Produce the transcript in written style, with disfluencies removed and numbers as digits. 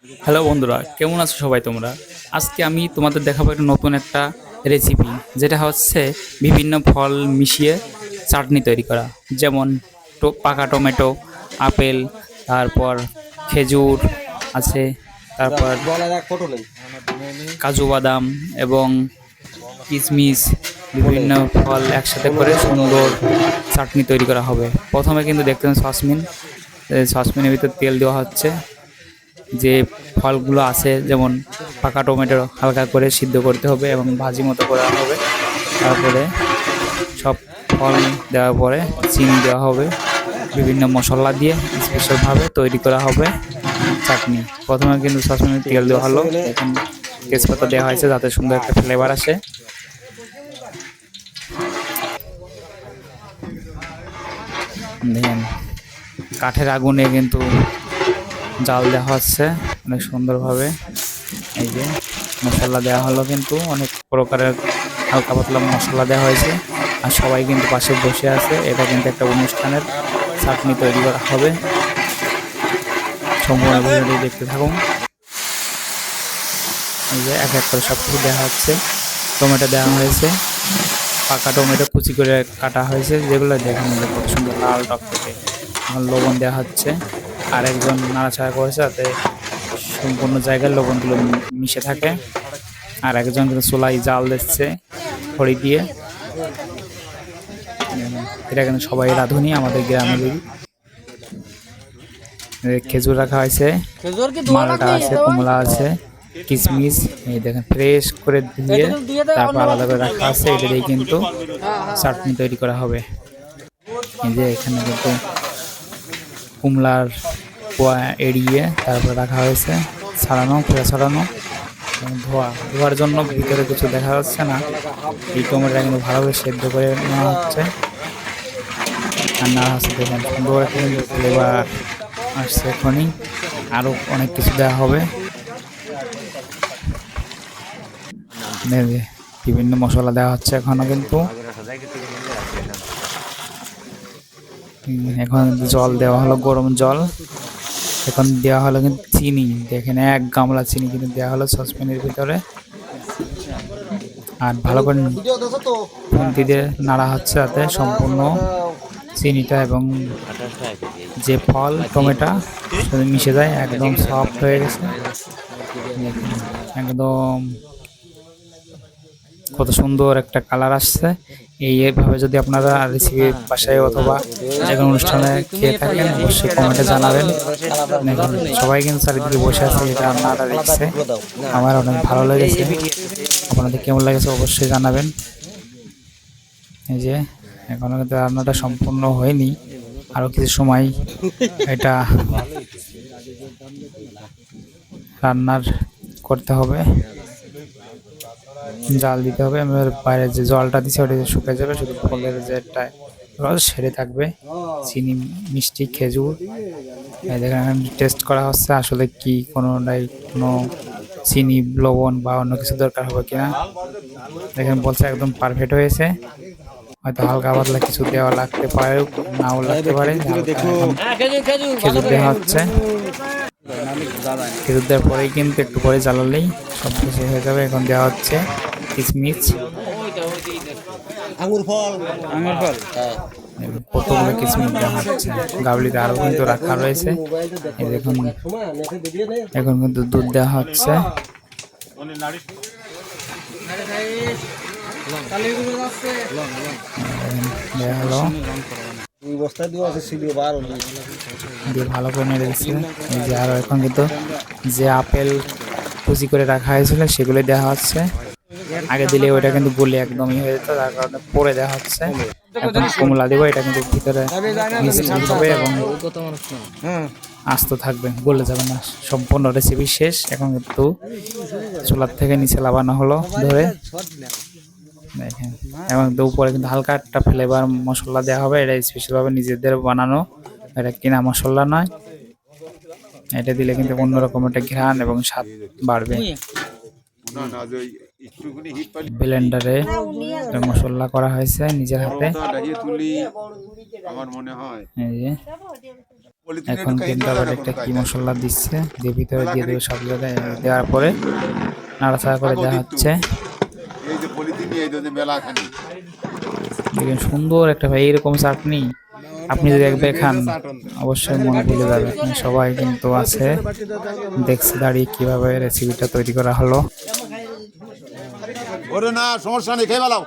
Hello বন্ধুরা, কেমন আছো সবাই তোমরা? আজকে আমি তোমাদের দেখাবো একটা নতুন একটা রেসিপি, যেটা হচ্ছে বিভিন্ন ফল মিশিয়ে চাটনি তৈরি করা। যেমন পাকা টমেটো, আপেল, তারপর খেজুর আছে, তারপর কাজু বাদাম এবং কিশমিশ, বিভিন্ন ফল একসাথে করে সুন্দর চাটনি তৈরি করা হবে। প্রথমে কিন্তু দেখতেন সসপ্যানের ভিতর তেল দেওয়া হচ্ছে। যে ফলগুলো আছে, যেমন পাকা টমেটো হালকা করে সিদ্ধ করতে হবে এবং ভাজি মতো করা হবে। তারপরে সব ফল দেওয়ার পরে চিনি দেওয়া হবে, বিভিন্ন মশলা দিয়ে স্পেশালভাবে তৈরি করা হবে চাটনি। প্রথমে কিন্তু সসপ্যানে তেল দেওয়া হলো, এখন তেজপাতা দেওয়া হয়েছে যাতে সুন্দর একটা ফ্লেভার আসে। দেখেন, কাঠের আগুনে কিন্তু জাল দেওয়া হচ্ছে অনেক সুন্দরভাবে। এই যে মশলা দেওয়া হলো, কিন্তু অনেক প্রকারের হালকা পাতলা মশলা দেওয়া হয়েছে, আর সবাই কিন্তু পাশে বসে আছে। এটা কিন্তু একটা অনুষ্ঠানের চাটনি তৈরি করা হবে। সম্পূর্ণ ভিডিওটি দেখতে থাকুন। এই যে এক এক করে সব কিছু দেওয়া হচ্ছে। টমেটো দেওয়া হয়েছে, পাকা টমেটো কুচি করে কাটা হয়েছে, যেগুলো দেখেন কত সুন্দর লাল টকটকে। লবণ দেওয়া হচ্ছে, আর একজন নাড়াচাড়া করেছে যাতে সম্পূর্ণ জায়গায় লবণগুলো মিশে থাকে। আর একজন কিন্তু চুলায় জাল দিচ্ছে খড়ি দিয়ে। এটা কিন্তু সবাই রাঁধুনি আমাদের গ্রামের। খেজুর রাখা হয়েছে, মালটা আছে, কমলা আছে, কিশমিশ। এই দেখেন ফ্রেশ করে ধুয়ে তারপর আলাদা করে রাখা আছে। এটা দিয়ে কিন্তু চাটনি তৈরি করা হবে। এই যে এখানে কিন্তু কমলার কোয়া এড়িয়ে তারপর রাখা হয়েছে, খোলা ছাড়ানো, ধোয়ার জন্য ভিতরে কিছু দেখা যাচ্ছে না। এই টমেটোটা কিন্তু ভালোভাবে সেদ্ধ করে নেওয়া হচ্ছে, আর না হচ্ছে দেখেন সুন্দর একটা ফ্লেভার আসছে। এখনই আরও অনেক কিছু দেওয়া হবে, বিভিন্ন মশলা দেওয়া হচ্ছে এখনো। কিন্তু এখন জল দেওয়া হলো, গরম জল। এখন দেওয়া হলো কিন্তু চিনি, দেখেন এক গামলা চিনি কিন্তু দেওয়া হলো সসপ্যানের ভিতরে। আর ভালো করে খুন্তি দিয়ে নাড়া হচ্ছে যাতে সম্পূর্ণ চিনিটা এবং যে ফল টমেটো মিশে যায়। একদম সফট হয়ে গেছে, একদম কত সুন্দর একটা কালার আসছে। এইভাবে যদি আপনারা রেসিপি বাসায় অথবা যে কোনো অনুষ্ঠানে খেয়ে থাকেন, অবশ্যই কমেন্টে জানাবেন। সবাই কিন্তু চারিদিকে বসে আছে, এটা রান্নাটা দেখছে, আমার অনেক ভালো লেগেছে। আপনাদের কেমন লেগেছে অবশ্যই জানাবেন। এই যে এখনো কিন্তু রান্নাটা সম্পূর্ণ হয়নি, আরও কিছু সময় এটা রান্নার করতে হবে, জাল দিতে হবে। এবার বাইরে যে জলটা দিচ্ছে ওটা শুকিয়ে যাবে, শুধু ফলের যে রস সেরে থাকবে। চিনি, মিষ্টি, খেজুর, এই দেখেন টেস্ট করা হচ্ছে আসলে কি কোনোটাই কোনো চিনি, লবণ বা অন্য কিছু দরকার হবে কিনা। দেখেন বলছে একদম পারফেক্ট হয়েছে। হয়তো হালকা পাতলা কিছু দেওয়া লাগতে পারে, নাও লাগতে পারে। খেজুর দেওয়া হচ্ছে, খেজুর দেওয়ার পরেই কিন্তু একটু পরে জ্বালালেই সব কিছু হয়ে যাবে। এখন দেওয়া হচ্ছে কিশমিশ, কতগুলো কিশমিশ দেওয়া হচ্ছে। গাবলিতে আরও কিন্তু রাখা রয়েছে। এই দেখুন, এখন কিন্তু দুধ দেওয়া হচ্ছে। দেওয়া হলো, দিয়ে ভালো করে নেড়ে দিচ্ছে। এই যে আরও এখন কিন্তু যে আপেল কুচি করে রাখা হয়েছিল সেগুলো দেওয়া হচ্ছে। আগে দিলে ওইটা কিন্তু গলে একদমই হয়ে যেত, তার কারণে পরে দেওয়া হচ্ছে। এখন কমলা দেবো, এটা কিন্তু ভিতরে মিষ্টি হবে এবং আস্ত থাকবে, গলে যাবে না। সম্পূর্ণ রেসিপি শেষ। এখন কিন্তু চুলার থেকে নিচে লাগানো হলো ধরে, দেখেন। এবং উপরে কিন্তু হালকা একটা ফ্লেভার মশলা দেওয়া হবে, এটা স্পেশালভাবে নিজেদের বানানো, এটা কিনা মশলা নয়। এটা দিলে কিন্তু অন্যরকম একটা ঘ্রাণ এবং স্বাদ বাড়বে। ব্লেন্ডারে মশলা করা হয়েছে নিজের হাতে, এই যে এখন কিন্তু আবার একটা কি মশলা দিচ্ছে, যে ভিতরে দিয়ে দেবে সব জায়গায়, দেওয়ার পরে নাড়াচাড়া করে দেওয়া হচ্ছে। দেখেন সুন্দর একটা ভাই এরকম চাটনি আপনি যদি একবার খান অবশ্যই মনে ভুলে যাবে। সবাই কিন্তু আছে দেখছে দাঁড়িয়ে কিভাবে রেসিপিটা তৈরি করা হলো। ওরে না সমস্যা নেই, খেয়ে ভালো।